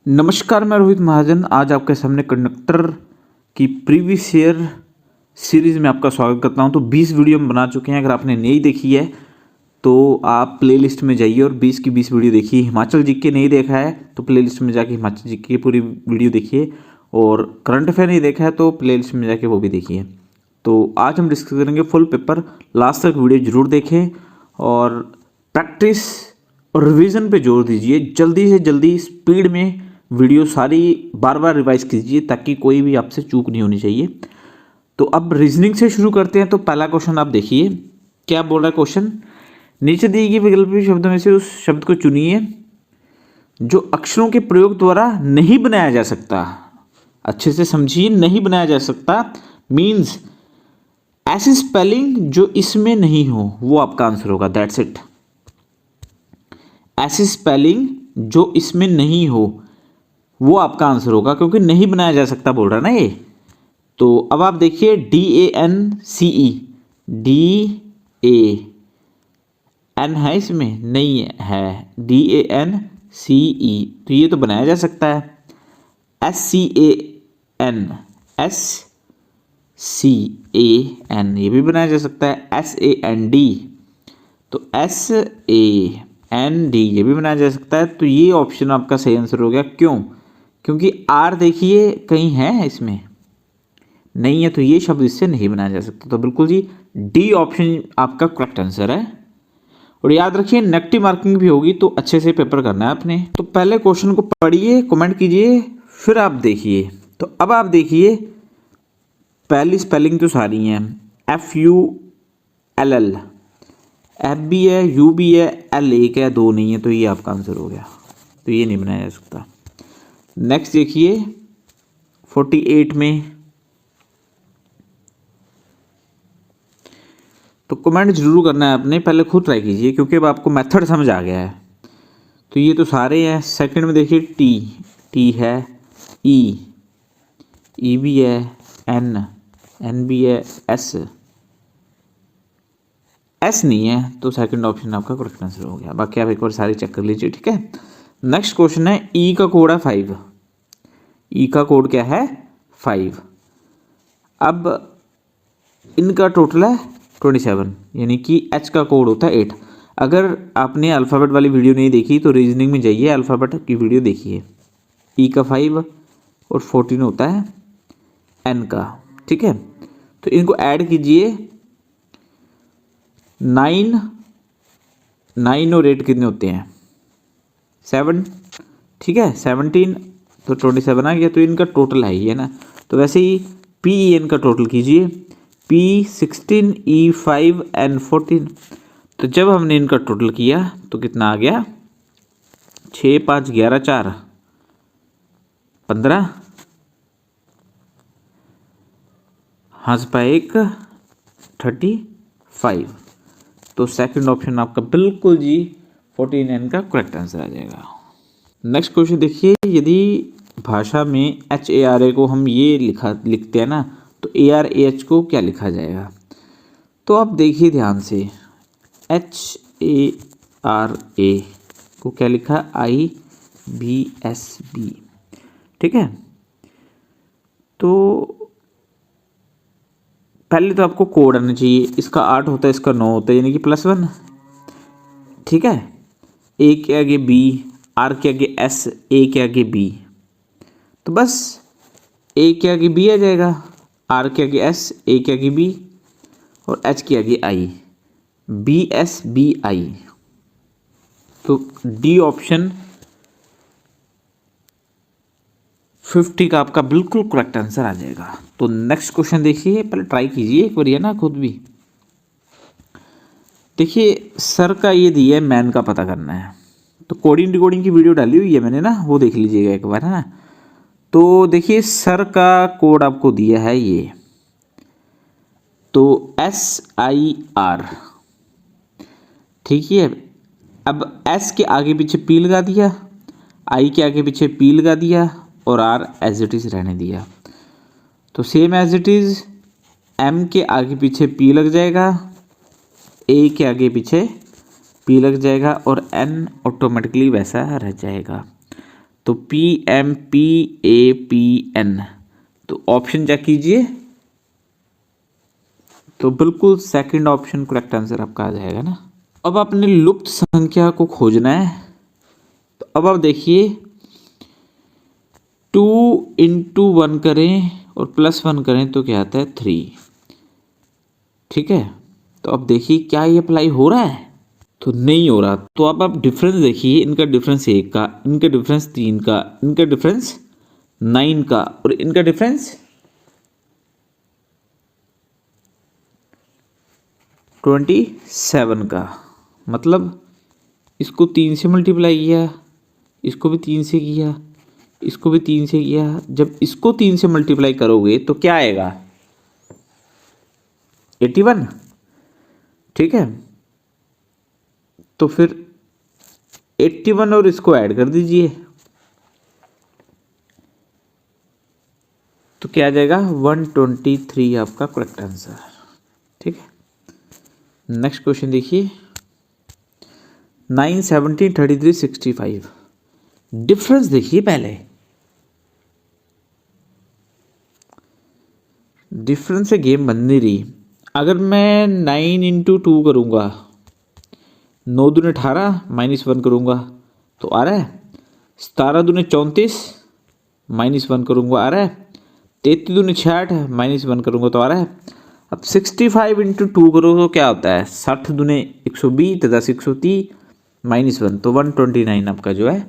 नमस्कार, मैं रोहित महाजन आज आपके सामने कंडक्टर की प्रीवियस ईयर सीरीज़ में आपका स्वागत करता हूं। तो 20 वीडियो हम बना चुके हैं। अगर आपने नहीं देखी है तो आप प्लेलिस्ट में जाइए और 20 की 20 वीडियो देखिए। हिमाचल जीके नहीं देखा है तो प्लेलिस्ट में जाके हिमाचल जीके की पूरी वीडियो देखिए, और करंट अफेयर नहीं देखा है तो प्लेलिस्ट में जाके वो भी देखिए। तो आज हम डिस्कस करेंगे फुल पेपर। लास्ट तक वीडियो जरूर देखें और प्रैक्टिस और रिवीजन पे जोर दीजिए। जल्दी से जल्दी स्पीड में वीडियो सारी बार बार रिवाइज कीजिए ताकि कोई भी आपसे चूक नहीं होनी चाहिए। तो अब रीजनिंग से शुरू करते हैं। तो पहला क्वेश्चन आप देखिए, क्या बोल रहा है क्वेश्चन। नीचे दिए गए वैकल्पिक शब्दों में से उस शब्द को चुनिए जो अक्षरों के प्रयोग द्वारा नहीं बनाया जा सकता। अच्छे से समझिए, नहीं बनाया जा सकता मीन्स ऐसी स्पेलिंग जो इसमें नहीं हो, वो आपका आंसर होगा। That's it. ऐसी स्पेलिंग जो इसमें नहीं हो वो आपका आंसर होगा, क्योंकि नहीं बनाया जा सकता बोल रहा है ना ये। तो अब आप देखिए DANCE, DAN है इसमें, नहीं है DANCE, तो ये तो बनाया जा सकता है। SCAN ये भी बनाया जा सकता है। SAND, तो SAND ये भी बनाया जा सकता है। तो ये ऑप्शन आपका सही आंसर हो गया। क्यों? क्योंकि आर देखिए कहीं है इसमें नहीं है, तो ये शब्द इससे नहीं बनाया जा सकता। तो बिल्कुल जी डी ऑप्शन आपका करेक्ट आंसर है। और याद रखिए नेगेटिव मार्किंग भी होगी, तो अच्छे से पेपर करना है आपने। तो पहले क्वेश्चन को पढ़िए, कमेंट कीजिए, फिर आप देखिए। तो अब आप देखिए, पहली स्पेलिंग तो सारी हैं। FULL, F भी है, U भी है, L एक है, दो नहीं है, तो ये आपका आंसर हो गया। तो ये नहीं बनाया जा सकता। नेक्स्ट देखिए 48 में, तो कमेंट जरूर करना है आपने, पहले खुद ट्राई कीजिए क्योंकि अब आपको मेथड समझ आ गया है। तो ये तो सारे हैं। सेकंड में देखिए टी है, ई भी है, एन भी है, एस नहीं है, तो सेकंड ऑप्शन आपका करेक्ट आंसर हो गया। बाकी आप एक बार सारी चेक कर लीजिए, ठीक है। नेक्स्ट क्वेश्चन है, ई का कोड है 5। ई का कोड क्या है? 5। अब इनका टोटल है 27, यानी कि एच का कोड होता है 8। अगर आपने अल्फ़ाबेट वाली वीडियो नहीं देखी तो रीजनिंग में जाइए, अल्फ़ाबेट की वीडियो देखिए। ई का 5 और 14 होता है एन का, ठीक है। तो इनको ऐड कीजिए। 9 और 8 कितने होते हैं? 7, ठीक है। 17, तो 27 आ गया। तो इनका टोटल है ये ना। तो वैसे ही PEN का टोटल कीजिए, P16, E5, N14। तो जब हमने इनका टोटल किया तो कितना आ गया? 6, 5, 11, 4, 15, हाँस पाए 1, 35। तो सेकंड ऑप्शन आपका बिल्कुल जी 14N का करेक्ट आंसर आ जाएगा। नेक्स्ट क्वेश्चन देखिए, यदि भाषा में HARA को हम ये लिखते हैं ना, तो ARAH को क्या लिखा जाएगा? तो आप देखिए ध्यान से, HARA को क्या लिखा? IBSB, ठीक है। तो पहले तो आपको कोड आना चाहिए। इसका 8 होता है, इसका 9 होता है, यानी कि +1, ठीक है। A के आगे B, R के आगे S, A के आगे B, तो बस A के आगे B आ जाएगा, R के आगे S, A के आगे B और H के आगे I, BSBI। तो डी ऑप्शन 50 का आपका बिल्कुल करेक्ट आंसर आ जाएगा। तो नेक्स्ट क्वेश्चन देखिए, पहले ट्राई कीजिए एक बार ये ना खुद भी। देखिए सर का ये दिया है, मैन का पता करना है। तो कोडिंग डिकोडिंग की वीडियो डाली हुई है मैंने ना, वो देख लीजिएगा एक बार, है ना। तो देखिए सर का कोड आपको दिया है ये, तो SIR, ठीक है। अब S के आगे पीछे P लगा दिया, I के आगे पीछे P लगा दिया और R एज इट इज़ रहने दिया। तो same as it is M के आगे पीछे P लग जाएगा, A के आगे पीछे P लग जाएगा और N ऑटोमेटिकली वैसा रह जाएगा। तो PMPAPN, तो ऑप्शन चेक कीजिए। तो बिल्कुल सेकंड ऑप्शन करेक्ट आंसर आपका आ जाएगा ना। अब आपने लुप्त संख्या को खोजना है। तो अब आप देखिए 2 × 1 करें और +1 करें तो क्या आता है 3। ठीक है, तो अब देखिए क्या ये अप्लाई हो रहा है? तो नहीं हो रहा। तो अब आप डिफरेंस देखिए, इनका डिफरेंस 1 का, इनका डिफरेंस 3 का, इनका डिफरेंस 9 का और इनका डिफरेंस 27 का। मतलब इसको 3 से मल्टीप्लाई किया, इसको भी 3 से किया, इसको भी 3 से किया। जब इसको 3 से मल्टीप्लाई करोगे तो क्या आएगा? 81। ठीक है, तो फिर 81 और इसको ऐड कर दीजिए तो क्या आ जाएगा? 123 आपका करेक्ट आंसर। ठीक है, नेक्स्ट क्वेश्चन देखिए 9, 17, 33, 65। डिफरेंस देखिए पहले, डिफरेंस से गेम बन नहीं रही। अगर मैं 9 × 2 करूँगा, 9 दूने 18 -1 करूँगा तो आ रहा है। 17 दूने 34 -1 करूँगा आ रहा है। 33 दूने 66 -1 करूँगा तो आ रहा है। अब 65 × 2 करो तो क्या होता है? 60 दूने 120, 10 130 -1 तो 129 आपका जो है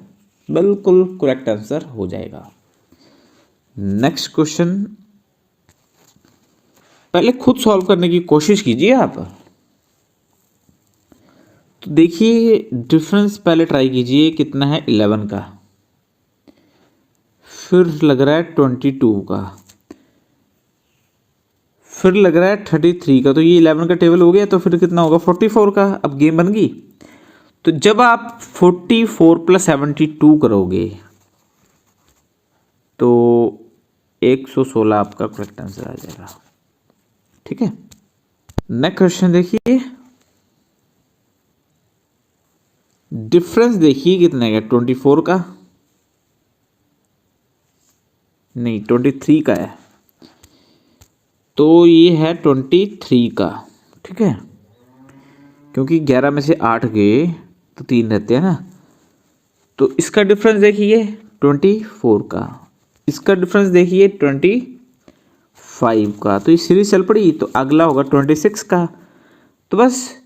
बिल्कुल करेक्ट आंसर हो जाएगा। नेक्स्ट क्वेश्चन पहले खुद सॉल्व करने की कोशिश कीजिए आप। तो देखिए डिफरेंस पहले ट्राई कीजिए, कितना है 11 का, फिर लग रहा है 22 का, फिर लग रहा है 33 का। तो ये 11 का टेबल हो गया, तो फिर कितना होगा 44 का। अब गेम बन गई। तो जब आप 44 + 72 करोगे तो 116 आपका करेक्ट आंसर आ जाएगा। ठीक है, नेक्स्ट क्वेश्चन देखिए, डिफरेंस देखिए कितने का? 24 का नहीं 23 का है, तो ये है 23 का। ठीक है, क्योंकि 11 में से 8 गए तो 3 रहते हैं ना। तो इसका डिफरेंस देखिए 24 का, इसका डिफरेंस देखिए 25 का। तो ये सीरीज चल पड़ी, तो अगला होगा 26 का। तो बस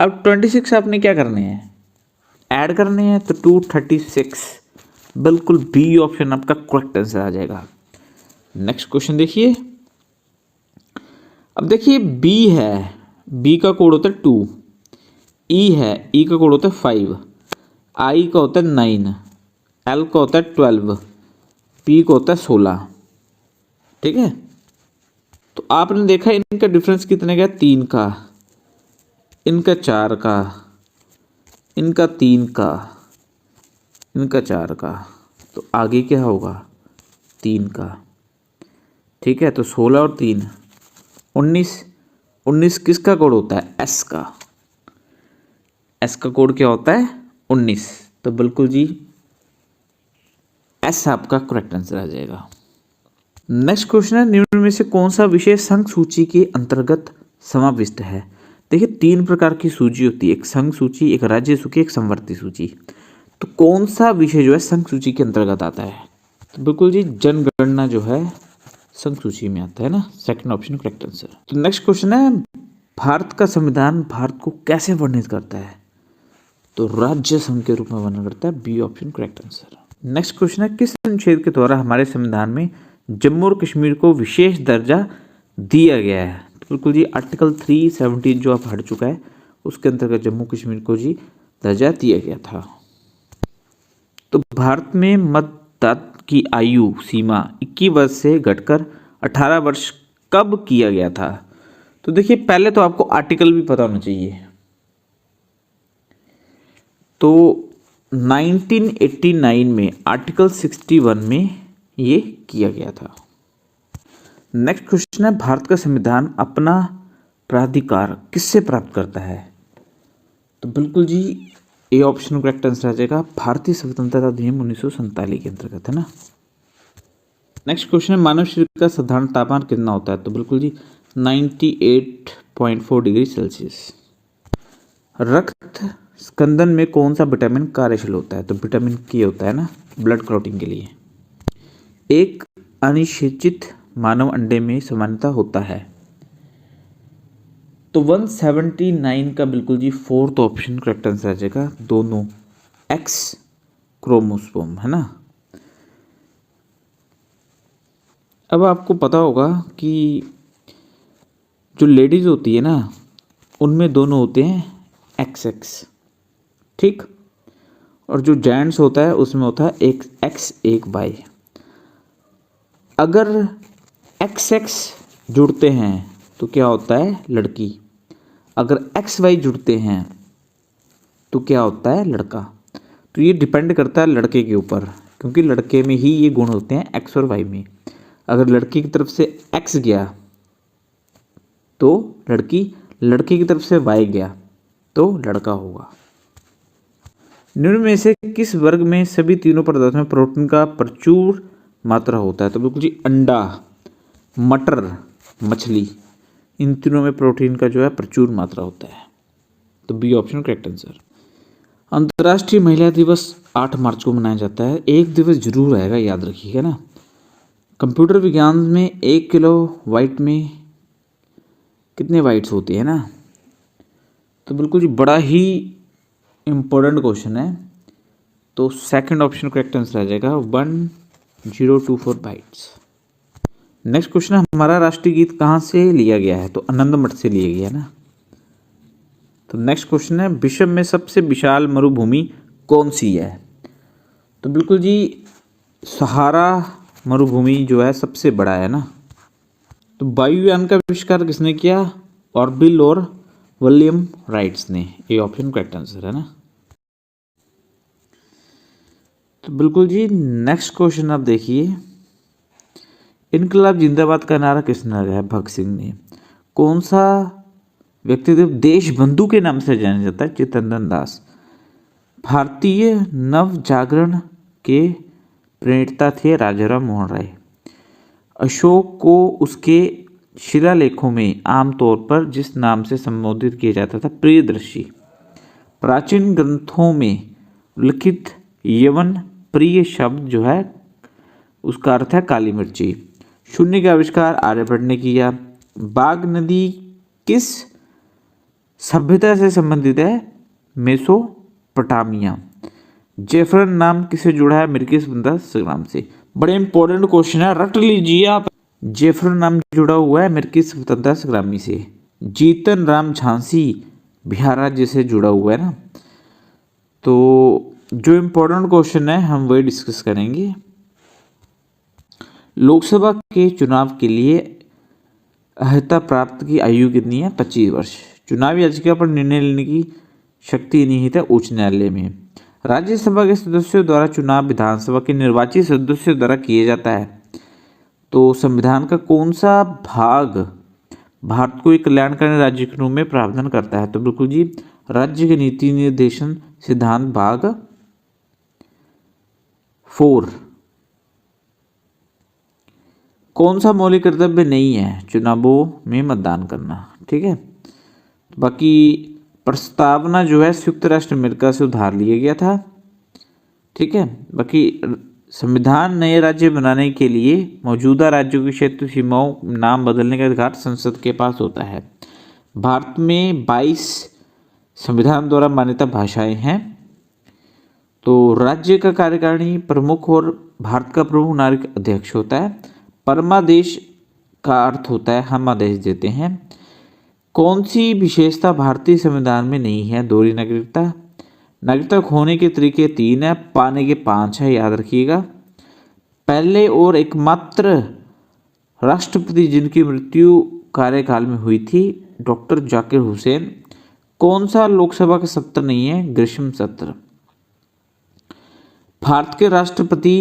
अब 26 आपने क्या करने हैं? ऐड करने हैं। तो 236 बिल्कुल बी ऑप्शन आपका करेक्ट आंसर आ जाएगा। नेक्स्ट क्वेश्चन देखिए, अब देखिए बी है, बी का कोड होता है 2, ई है, ई का कोड होता है 5, आई का होता है 9, एल का होता है 12, पी का होता है 16। ठीक है, तो आपने देखा इनका डिफरेंस कितने का? 3 का, इनका 4 का, इनका 3 का, इनका 4 का। तो आगे क्या होगा? 3 का। ठीक है, तो 16 और 3 19। 19 किसका कोड होता है? एस का। एस का कोड क्या होता है? 19। तो बिल्कुल जी एस आपका करेक्ट आंसर आ जाएगा। नेक्स्ट क्वेश्चन है, निम्न में से कौन सा विषय संघ सूची के अंतर्गत समाविष्ट है? देखिए 3 प्रकार की सूची होती है, एक संघ सूची, एक राज्य सूची, एक समवर्ती सूची। तो कौन सा विषय जो है संघ सूची के अंतर्गत आता है? तो बिल्कुल जी जनगणना जो है संघ सूची में आता है ना, सेकंड ऑप्शन करेक्ट आंसर। तो नेक्स्ट क्वेश्चन है, भारत का संविधान भारत को कैसे वर्णित करता है? तो राज्य संघ के रूप में वर्णन करता है, B option correct answer. Next question है, किस अनुच्छेद के द्वारा हमारे संविधान में जम्मू और कश्मीर को विशेष दर्जा दिया गया है? तो बिल्कुल जी आर्टिकल 317 जो आप हट चुका है उसके अंतर्गत जम्मू कश्मीर को जी दर्जा दिया गया था। तो भारत में मतदान की आयु सीमा 21 वर्ष से घटकर 18 वर्ष कब किया गया था? तो देखिए पहले तो आपको आर्टिकल भी पता होना चाहिए। तो 1989 में आर्टिकल 61 में ये किया गया था। नेक्स्ट क्वेश्चन है, भारत का संविधान अपना प्राधिकार किससे प्राप्त करता है? तो बिल्कुल जी ए ऑप्शन करेक्ट आंसर आ जाएगा भारतीय स्वतंत्रता अधिनियम 1947 के अंतर्गत, है ना। नेक्स्ट क्वेश्चन है मानव शरीर का साधारण तापमान कितना होता है? तो बिल्कुल जी 98.4 डिग्री सेल्सियस। रक्त स्कंदन में कौन सा विटामिन कार्यशील होता है? तो विटामिन के होता है ना, ब्लड क्लॉटिंग के लिए। एक अनिषेचित मानव अंडे में सामान्यता होता है? तो 179 का बिल्कुल जी फोर्थ ऑप्शन करेक्ट आंसर आ जाएगा, दोनों एक्स क्रोमोसोम, है ना। अब आपको पता होगा कि जो लेडीज होती है ना उनमें दोनों होते हैं एक्स एक्स, ठीक, और जो जेंट्स होता है उसमें होता है एक एक्स एक वाई। अगर एक्स एक्स जुड़ते हैं तो क्या होता है? लड़की। अगर एक्स वाई जुड़ते हैं तो क्या होता है? लड़का। तो ये डिपेंड करता है लड़के के ऊपर, क्योंकि लड़के में ही ये गुण होते हैं एक्स और वाई में। अगर लड़की की तरफ से एक्स गया तो लड़की, लड़के की तरफ से वाई गया तो लड़का होगा। निम्न में से किस वर्ग में सभी तीनों पदार्थों में प्रोटीन का प्रचुर मात्रा होता है? तो बिल्कुल जी अंडा, मटर, मछली, इन तीनों में प्रोटीन का जो है प्रचुर मात्रा होता है। तो बी ऑप्शन करेक्ट आंसर। अंतर्राष्ट्रीय महिला दिवस 8 मार्च को मनाया जाता है। एक दिवस जरूर आएगा, याद रखिएगा ना। कंप्यूटर विज्ञान में 1 किलो वाइट में कितने वाइट्स होती है ना? तो बिल्कुल जी बड़ा ही इम्पोर्टेंट क्वेश्चन है। तो सेकंड ऑप्शन करेक्ट आंसर आ जाएगा 1024 बाइट्स। नेक्स्ट क्वेश्चन है हमारा राष्ट्रीय गीत कहाँ से लिया गया है? तो आनंद मठ से लिया गया है ना। तो नेक्स्ट क्वेश्चन है विश्व में सबसे विशाल मरुभूमि कौन सी है? तो बिल्कुल जी सहारा मरुभूमि जो है सबसे बड़ा है ना। तो वायुयान का आविष्कार किसने किया? ऑर्बिल और विलियम राइट्स ने। ये ऑप्शन करेक्ट आंसर है ना। तो बिल्कुल जी नेक्स्ट क्वेश्चन आप देखिए, इनकलाब जिंदाबाद का नारा किसने लगाया? भगत सिंह ने। कौन सा व्यक्तित्व देशबंधु के नाम से जाना जाता है? चित्तरंजन दास। भारतीय नव जागरण के प्रणेता थे राजाराम मोहन राय। अशोक को उसके शिलालेखों में आमतौर पर जिस नाम से संबोधित किया जाता था? प्रियदर्शी। प्राचीन ग्रंथों में लिखित यवन प्रिय शब्द जो है उसका अर्थ है काली मिर्ची। शून्य का आविष्कार आर्यभट्ट ने किया। बाघ नदी किस सभ्यता से संबंधित है? मेसोपोटामिया। जेफरन नाम किससे जुड़ा है? अमेरिकी स्वतंत्रता संग्राम से। बड़े इंपॉर्टेंट क्वेश्चन है, रट लीजिए आप। जेफरन नाम जुड़ा हुआ है अमेरिकी स्वतंत्रता संग्रामी से। जीतन राम झांसी बिहार राज्य से जुड़ा हुआ है ना। तो जो इम्पोर्टेंट क्वेश्चन है हम वही डिस्कस करेंगे। लोकसभा के चुनाव के लिए अर्हता प्राप्त की आयु कितनी है? 25 वर्ष। चुनावी याचिका पर निर्णय लेने की शक्ति निहित है उच्च न्यायालय में। राज्यसभा के सदस्यों द्वारा चुनाव विधानसभा के निर्वाचित सदस्यों द्वारा किया जाता है। तो संविधान का कौन सा भाग भारत को एक कल्याणकारी राज्य के रूप में प्रावधान करता है? तो बिल्कुल जी राज्य के नीति निर्देशन सिद्धांत भाग 4। कौन सा मौलिक कर्तव्य नहीं है? चुनावों में मतदान करना, ठीक है। बाकी प्रस्तावना जो है संयुक्त राष्ट्र अमेरिका से उधार लिया गया था, ठीक है। बाकी संविधान नए राज्य बनाने के लिए मौजूदा राज्यों की क्षेत्र सीमाओं नाम बदलने का अधिकार संसद के पास होता है। भारत में 22 संविधान द्वारा मान्यता भाषाएं हैं। तो राज्य का कार्यकारिणी प्रमुख और भारत का प्रमुख नागरिक अध्यक्ष होता है। परमादेश का अर्थ होता है हम आदेश देते हैं। कौन सी विशेषता भारतीय संविधान में नहीं है? दोहरी नागरिकता। नागरिकता खोने के तरीके 3 है, पाने के 5 है, याद रखिएगा। पहले और एकमात्र राष्ट्रपति जिनकी मृत्यु कार्यकाल में हुई थी डॉक्टर जाकिर हुसैन। कौन सा लोकसभा का सत्र नहीं है? ग्रीष्म सत्र। भारत के राष्ट्रपति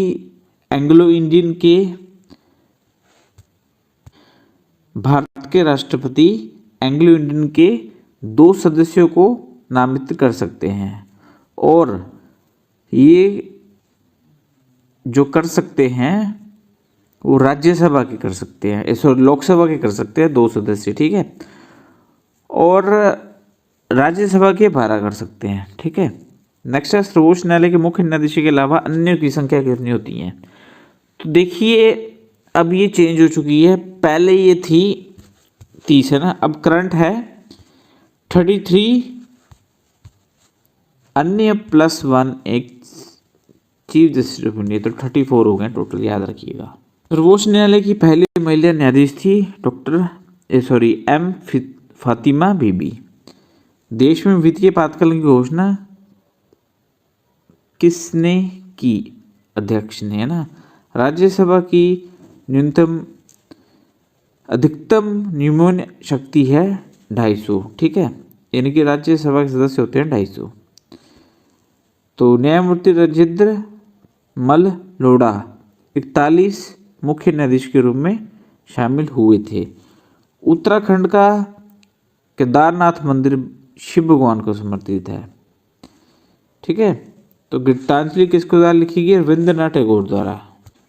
एंग्लो इंडियन के 2 सदस्यों को नामित कर सकते हैं और ये जो कर सकते हैं वो राज्यसभा के कर सकते हैं, सॉरी लोकसभा के कर सकते हैं 2 सदस्य, ठीक है, और राज्यसभा के 12 कर सकते हैं, ठीक है। नेक्स्ट है सर्वोच्च न्यायालय के मुख्य न्यायाधीश के अलावा अन्य की संख्या कितनी होती है। तो देखिए अब ये चेंज हो चुकी है, पहले ये थी 30 है ना, अब करंट है 33 अन्य +1 एक चीफ जस्टिस ऑफ इंडिया, तो 34 हो गए टोटल, याद रखिएगा। सर्वोच्च न्यायालय की पहली महिला न्यायाधीश थी एम फातिमा बीबी। देश में वित्तीय आपातकाल की घोषणा किसने की, अध्यक्ष ने, है ना। राज्यसभा की अधिकतम न्यूमन शक्ति है 250, ठीक है, यानी कि राज्यसभा के सदस्य होते हैं 250। तो न्यायमूर्ति राजेंद्र मल लोढ़ा 41 मुख्य न्यायाधीश के रूप में शामिल हुए थे। उत्तराखंड का केदारनाथ मंदिर शिव भगवान को समर्पित है, ठीक है। तो गीतांजलि किसके द्वारा लिखी गई, रविंद्रनाथ टैगोर द्वारा।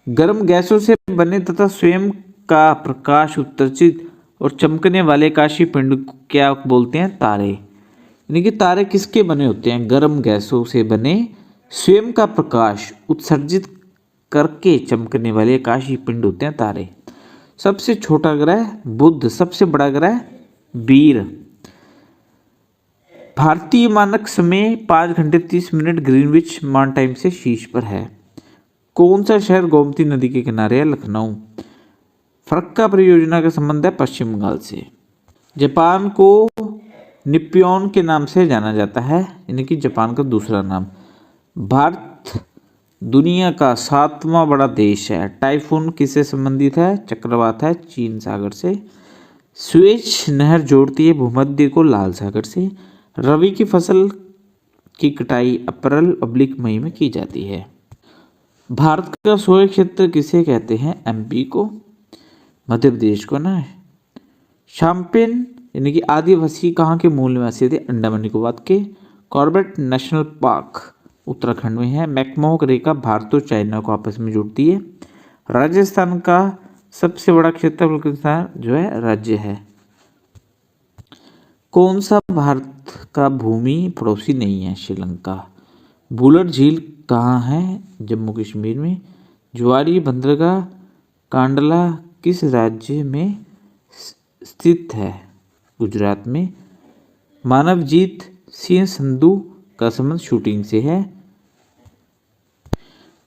गर्म गैसों से बने तथा स्वयं का प्रकाश उत्सर्जित और चमकने वाले आकाशीय पिंड को क्या बोलते हैं, तारे। यानी कि तारे किसके बने होते हैं, गर्म गैसों से बने स्वयं का प्रकाश उत्सर्जित करके चमकने वाले आकाशीय पिंड होते हैं तारे। सबसे छोटा ग्रह बुध, सबसे बड़ा ग्रह वीर। भारतीय मानक समय 5 घंटे 30 मिनट ग्रीनविच मान टाइम से शीर्ष पर है। कौन सा शहर गोमती नदी के किनारे है, लखनऊ। फरक्का परियोजना का संबंध है पश्चिम बंगाल से। जापान को निप्पॉन के नाम से जाना जाता है, यानी कि जापान का दूसरा नाम। भारत दुनिया का 7वां बड़ा देश है। टाइफून किससे संबंधित है, चक्रवात है चीन सागर से। स्वेज नहर जोड़ती है भूमध्य को लाल सागर से। रबी की फसल की कटाई अप्रैल/मई में की जाती है। भारत का सोया क्षेत्र किसे कहते हैं, एमपी को, मध्य प्रदेश को ना। शाम्पेन यानी कि आदिवासी कहाँ के मूल निवासी थे, अंडमान निकोबार के। कॉर्बेट नेशनल पार्क उत्तराखंड में है। मैकमोहन रेखा भारत और चाइना को आपस में जोड़ती है। राजस्थान का सबसे बड़ा क्षेत्रफल जो है राज्य है। कौन सा भारत का भूमि पड़ोसी नहीं है, श्रीलंका। बुलर झील कहाँ है, जम्मू कश्मीर में। ज्वारी बंदरगाह कांडला किस राज्य में स्थित है, गुजरात में। मानवजीत सिंह संधू का संबंध शूटिंग से है।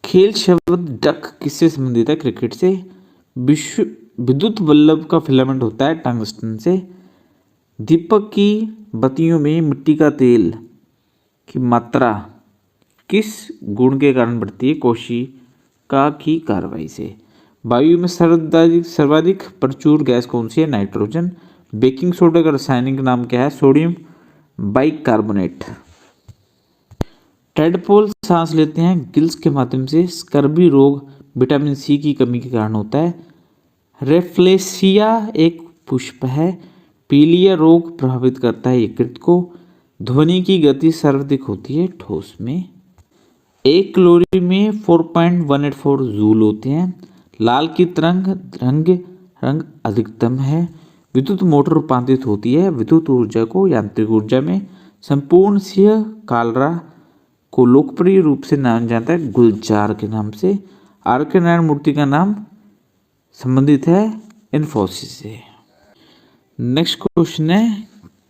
खेल शब्द डक किससे संबंधित है, क्रिकेट से। विश्व विद्युत बल्ब का फिलामेंट होता है टंगस्टन से। दीपक की बत्तियों में मिट्टी का तेल की मात्रा किस गुण के कारण बढ़ती है, कोशिका की कार्रवाई से। वायु में सर्वाधिक प्रचुर गैस कौन सी है, नाइट्रोजन। बेकिंग सोडा का रासायनिक नाम क्या है, सोडियम बाइकार्बोनेट। टेडपोल सांस लेते हैं गिल्स के माध्यम से। स्कर्वी रोग विटामिन सी की कमी के कारण होता है। रेफ्लेसिया एक पुष्प है। पीलिया रोग प्रभावित करता है यकृत को। ध्वनि की गति सर्वाधिक होती है ठोस में। एक कैलोरी में 4.184 जूल होते हैं। लाल की रंग अधिकतम है। विद्युत मोटर रूपांतरित होती है विद्युत ऊर्जा को यांत्रिक ऊर्जा में। संपूर्ण सिंह कालरा को लोकप्रिय रूप से नाम जाता है गुलजार के नाम से। आर.के. नारायण मूर्ति का नाम संबंधित है इन्फोसिस से। नेक्स्ट क्वेश्चन है,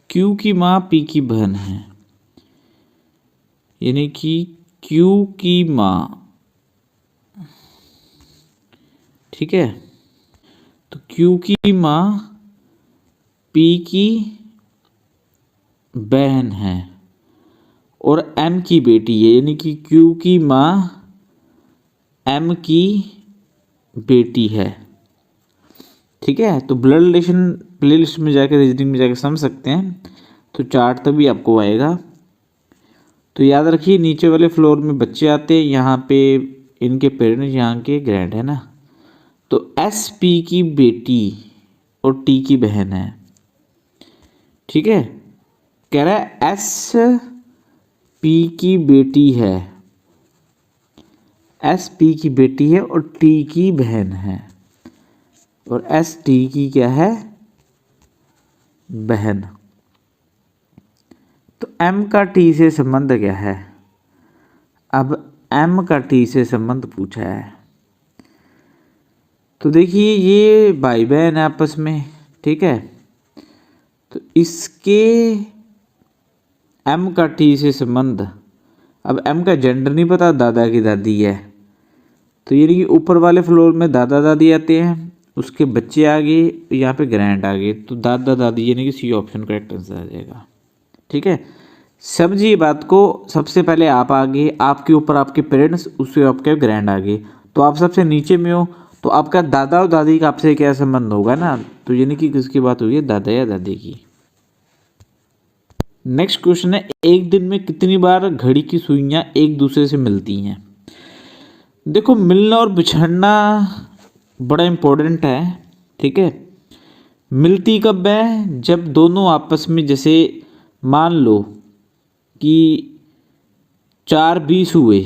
क्यू की माँ पी की बहन है, यानी कि क्यू की माँ, ठीक है। तो क्यू की माँ पी की बहन है और एम की बेटी है, यानी कि क्यू की माँ एम की बेटी है, ठीक है। तो ब्लड रिलेशन प्ले लिस्ट में जाकर रीजनिंग में जाकर समझ सकते हैं। तो चार्ट तभी आपको आएगा। तो याद रखिए नीचे वाले फ्लोर में बच्चे आते हैं, यहाँ पे इनके पेरेंट्स, यहाँ के ग्रैंड है ना। तो एस पी की बेटी और टी की बहन है, ठीक है। कह रहा है एस पी की बेटी है, एस पी की बेटी है और टी की बहन है, और एस टी की क्या है, बहन। तो एम का टी से संबंध क्या है? अब एम का टी से संबंध पूछा है, तो देखिए ये भाई बहन है आपस में, ठीक है। तो इसके एम का टी से संबंध, अब एम का जेंडर नहीं पता, दादा की दादी है, तो यानी कि ऊपर वाले फ्लोर में दादा दादी आते हैं, उसके बच्चे आ गए, यहाँ पे ग्रैंड आ गए, तो दादा दादी यानी कि सी ऑप्शन करेक्ट आंसर आ जाएगा, ठीक है। समझिए बात को, सबसे पहले आप आगे, आपके ऊपर आपके पेरेंट्स, उससे आपके ग्रैंड आगे, तो आप सबसे नीचे में हो, तो आपका दादा और दादी का आपसे क्या संबंध होगा ना, तो यानी कि किसकी बात हुई है, दादा या दादी की। नेक्स्ट क्वेश्चन है, एक दिन में कितनी बार घड़ी की सुइयां एक दूसरे से मिलती हैं? देखो मिलना और बिछड़ना बड़ा इंपॉर्टेंट है, ठीक है। मिलती कब है? जब दोनों आपस में, जैसे मान लो कि 4:20 हुए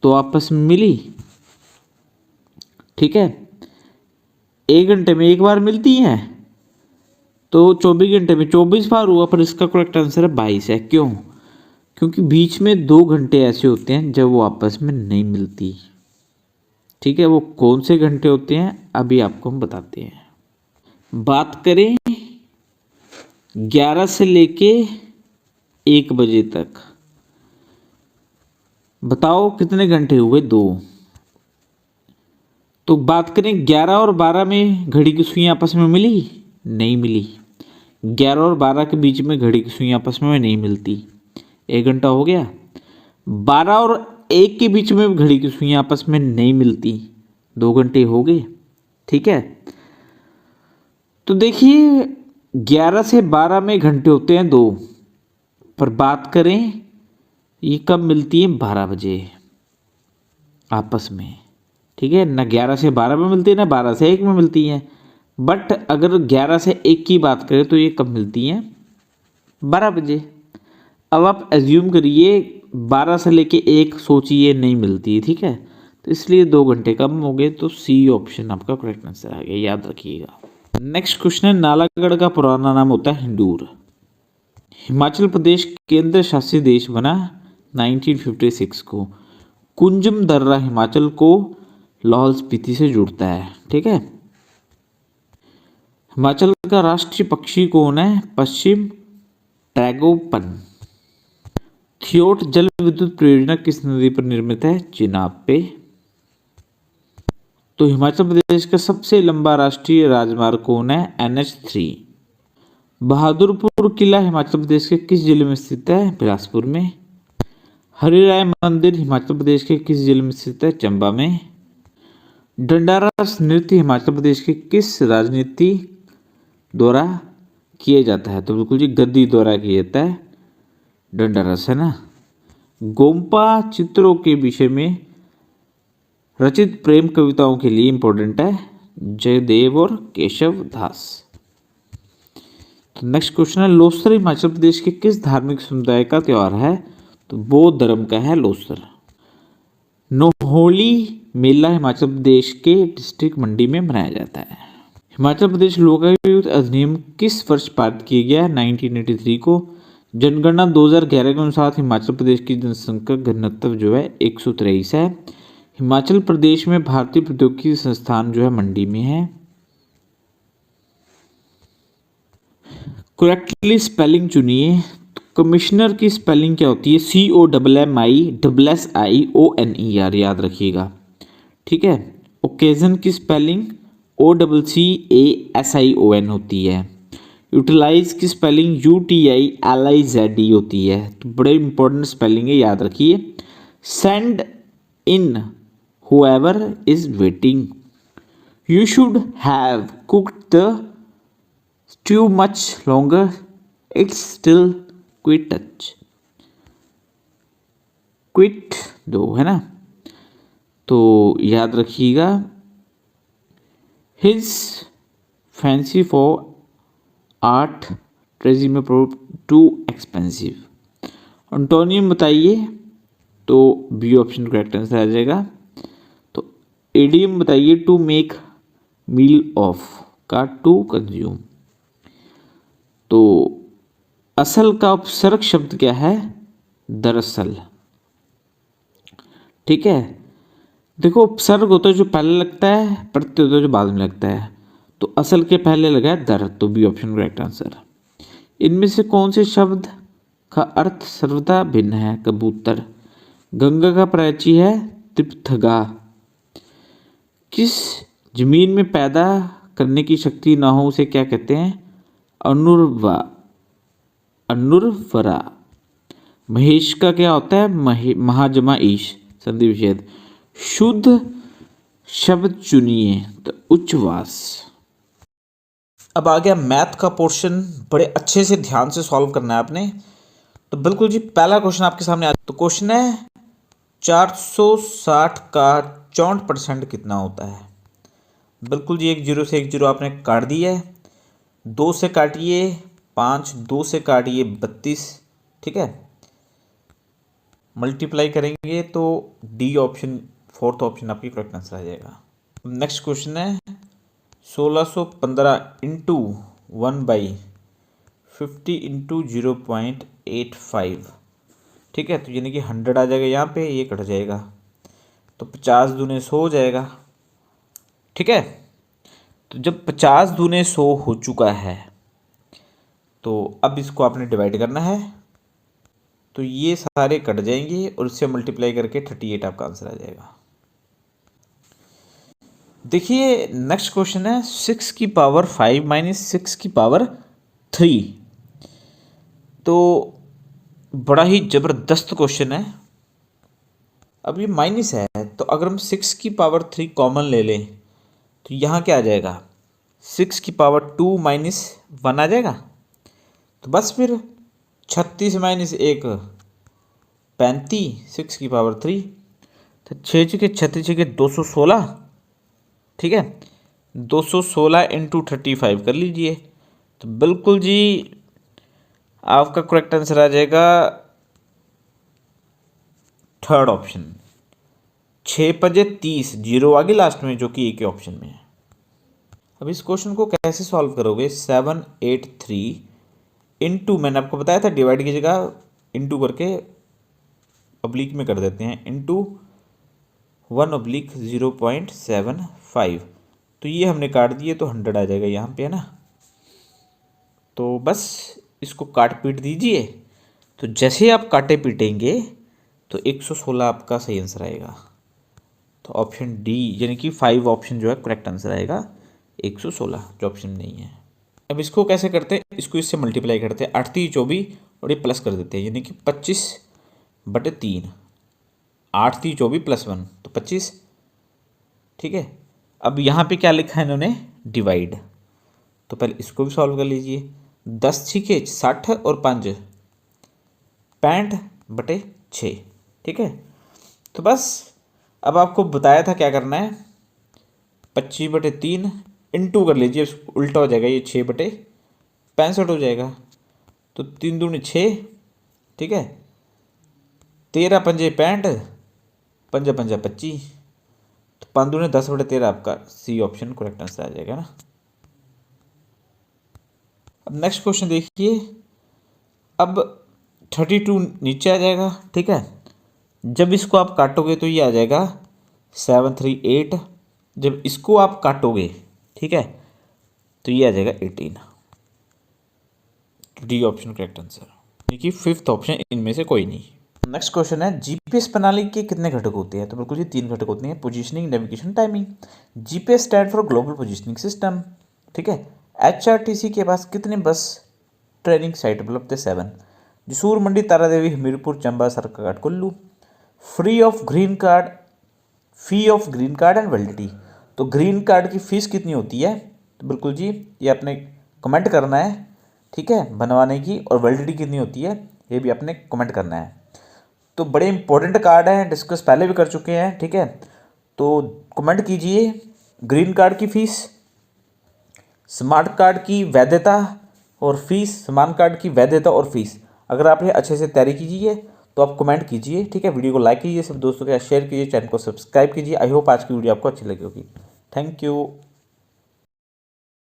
तो आपस में मिली, ठीक है। 1 घंटे में एक बार मिलती हैं, तो 24 घंटे में 24 बार हुआ, पर इसका करेक्ट आंसर है 22 है। क्यों? क्योंकि बीच में 2 घंटे ऐसे होते हैं जब वो आपस में नहीं मिलती, ठीक है। वो कौन से घंटे होते हैं अभी आपको हम बताते हैं। बात करें 11 से लेके 1 बजे तक, बताओ कितने घंटे हुए? 2। तो बात करें 11 और 12 में घड़ी की सुइयां आपस में मिली? नहीं मिली। 11 और 12 के बीच में घड़ी की सुइयां आपस में नहीं मिलती, 1 घंटा हो गया। 12 और 1 के बीच में घड़ी की सुइयां आपस में नहीं मिलती, 2 घंटे हो गए, ठीक है। तो देखिए 11 से 12 में घंटे होते हैं 2, पर बात करें ये कब मिलती है? 12 बजे आपस में, ठीक है ना। 11 से 12 में मिलती है ना 12 से 1 में मिलती हैं, बट अगर 11 से 1 की बात करें तो ये कब मिलती हैं? 12 बजे। अब आप एज्यूम करिए 12 से लेके 1 सोचिए नहीं मिलती, ठीक है, तो इसलिए 2 घंटे कम हो गए, तो सी ऑप्शन आपका करेक्ट आंसर आ गया, याद रखिएगा। नेक्स्ट क्वेश्चन है, नालागढ़ का पुराना नाम होता है हिंडूर। हिमाचल प्रदेश केंद्र शासित देश बना 1956 को। कुंजम दर्रा हिमाचल को लाहौल स्पीति से जुड़ता है, ठीक है। हिमाचल का राष्ट्रीय पक्षी कौन है? पश्चिम ट्रैगोपन। थियोट जल विद्युत परियोजना किस नदी पर निर्मित है? चिनाब पे। तो हिमाचल प्रदेश का सबसे लंबा राष्ट्रीय राजमार्ग कौन है? NH3। बहादुरपुर किला हिमाचल प्रदेश के किस जिले में स्थित है? बिलासपुर में। हरिराय मंदिर हिमाचल प्रदेश के किस जिले में स्थित है? चंबा में। डंडारस नृत्य हिमाचल प्रदेश के किस राजनीति द्वारा किया जाता है? तो बिल्कुल जी गद्दी द्वारा किया जाता है, डंडारस है ना। गोम्पा चित्रों के विषय में रचित प्रेम कविताओं के लिए इंपॉर्टेंट है जयदेव और केशव दास। तो नेक्स्ट क्वेश्चन है, लोसर हिमाचल प्रदेश के किस धार्मिक समुदाय का त्योहार है? तो बौद्ध धर्म का है लोसर। नोहोली मेला हिमाचल प्रदेश के डिस्ट्रिक्ट मंडी में मनाया जाता है। हिमाचल प्रदेश लोकायुक्त अधिनियम किस वर्ष पारित किया गया? 1983 को। जनगणना 2011 के अनुसार हिमाचल प्रदेश की जनसंख्या घनत्व जो है 123 है। हिमाचल प्रदेश में भारतीय प्रौद्योगिकी संस्थान जो है मंडी में है। करेक्टली स्पेलिंग चुनिए। तो कमिश्नर की स्पेलिंग क्या होती है? COMMISSIONER, याद रखिएगा, ठीक है। ओकेजन की स्पेलिंग OCCASION होती है। यूटिलाइज की स्पेलिंग UTILIZE होती है। तो बड़े इंपॉर्टेंट स्पेलिंग है, याद रखिए। Send in whoever is waiting. You should have cooked the stew much longer. It's still quit touch. Quit दो है ना, तो याद रखिएगा। His fancy for art ट्रेजी में प्रूव टू एक्सपेंसिव। एंटोनियम बताइए, तो बी ऑप्शन करेक्ट आंसर आ जाएगा। तो एडियम बताइए, टू मेक मील ऑफ का टू कंज्यूम। तो असल का उपसर्ग शब्द क्या है? दरअसल। ठीक है, देखो उपसर्ग होता है जो पहले लगता है, प्रत्यय होता है जो बाद में लगता है। तो असल के पहले लगा है दर, तो बी ऑप्शन करेक्ट आंसर। इनमें से कौन से शब्द का अर्थ सर्वदा भिन्न है? कबूतर। गंगा का प्राची है त्रिपथगा। किस जमीन में पैदा करने की शक्ति ना हो उसे क्या कहते हैं? अनुर्वा अनुर्वरा। महेश का क्या होता है? महाजमा ईश, संधि विच्छेद। शुद्ध शब्द चुनिए, तो उच्चवास। अब आ गया मैथ का पोर्शन, बड़े अच्छे से ध्यान से सॉल्व करना है आपने। तो बिल्कुल जी, पहला क्वेश्चन आपके सामने तो क्वेश्चन है 460 का 64% कितना होता है? बिल्कुल जी, एक जीरो से एक जीरो आपने काट दिया है। 2 से काटिए 5, 2 से काटिए 32। ठीक है, मल्टीप्लाई करेंगे तो डी ऑप्शन, फोर्थ ऑप्शन आपकी करेक्ट आंसर आ जाएगा। नेक्स्ट क्वेश्चन है 1615 इंटू 1/50 इंटू 0.85। ठीक है, तो यानी कि 100 आ जाएगा यहाँ पे, ये कट जाएगा तो 50 दूने 100 हो जाएगा। ठीक है, तो जब 50 दूने 100 हो चुका है तो अब इसको आपने डिवाइड करना है, तो ये सारे कट जाएंगे और इससे मल्टीप्लाई करके 38 आपका आंसर आ जाएगा। देखिए नेक्स्ट क्वेश्चन है 6 की पावर 5 माइनस 6 की पावर 3। तो बड़ा ही ज़बरदस्त क्वेश्चन है। अब ये माइनस है, तो अगर हम 6 की पावर 3 कॉमन ले लें तो यहाँ क्या आ जाएगा? 6 की पावर 2 माइनस 1 आ जाएगा। तो बस फिर 36 माइनस 1 35, 6 की पावर 3, तो 6 के 36 के 216। ठीक है, 216 इंटू 35 कर लीजिए, तो बिल्कुल जी आपका करेक्ट आंसर आ जाएगा थर्ड ऑप्शन, 6 पंजे 30, जीरो आगे लास्ट में जो कि एक ही ऑप्शन में है। अब इस क्वेश्चन को कैसे सॉल्व करोगे? 783 इंटू, मैंने आपको बताया था डिवाइड की जगह इंटू करके ऑब्लिक में कर देते हैं, इंटू 1/0.75। तो ये हमने काट दिए तो 100 आ जाएगा यहाँ पे, है ना। तो बस इसको काट पीट दीजिए, तो जैसे आप काटे पीटेंगे तो 116 आपका सही आंसर आएगा। तो ऑप्शन डी यानी कि 5 ऑप्शन जो है करेक्ट आंसर आएगा 116, जो ऑप्शन नहीं है। अब इसको कैसे करते हैं? इसको इससे मल्टीप्लाई करते हैं, 8 3 24 और ये प्लस कर देते हैं, यानी कि 25/3। 8 3 24 + 1 तो 25। ठीक है, अब यहाँ पे क्या लिखा है इन्होंने? डिवाइड। तो पहले इसको भी सॉल्व कर लीजिए। 10 6 60 और 5 65/6। ठीक है, तो बस अब आपको बताया था क्या करना है, 25/3 इंटू कर लीजिए, उल्टा हो जाएगा, ये 6/65 हो जाएगा। तो 3 दूनी 6। ठीक है, 13 पंजे 65, 5 5 25, तो 5 दूनी 10/13 आपका सी ऑप्शन करेक्ट आंसर आ जाएगा ना। अब नेक्स्ट क्वेश्चन देखिए, अब 32 नीचे आ जाएगा। ठीक है, जब इसको आप काटोगे तो ये आ जाएगा 738। जब इसको आप काटोगे, ठीक है, तो ये आ जाएगा 18। डी ऑप्शन करेक्ट आंसर, यानी कि 5th ऑप्शन इनमें से कोई नहीं। नेक्स्ट क्वेश्चन है जीपीएस प्रणाली के कितने घटक होते हैं? तो बिल्कुल ये 3 घटक होते हैं, positioning, navigation, timing. GPS stand for global positioning system. ठीक है, एचआरटीसी के पास कितने बस ट्रेनिंग साइट उपलब्ध है? 7। Jasur, Mandi, Taradevi, Hamirpur, Chamba, Sarkaghat, Kullu. Fee of green card and validity. तो ग्रीन कार्ड की फीस कितनी होती है? तो बिल्कुल जी ये आपने कमेंट करना है, ठीक है, बनवाने की। और वैलिडिटी कितनी होती है ये भी आपने कमेंट करना है। तो बड़े इंपॉर्टेंट कार्ड हैं, डिस्कस पहले भी कर चुके हैं। ठीक है, तो कमेंट कीजिए ग्रीन कार्ड की फीस, स्मार्ट कार्ड की वैधता और फीस, स्मार्ट कार्ड की वैधता और फीस। अगर आपने अच्छे से तैयारी कीजिए तो आप कमेंट कीजिए, ठीक है। वीडियो को लाइक कीजिए, सब दोस्तों के साथ शेयर कीजिए, चैनल को सब्सक्राइब कीजिए। आई होप आज की वीडियो आपको अच्छी लगी होगी। Thank you.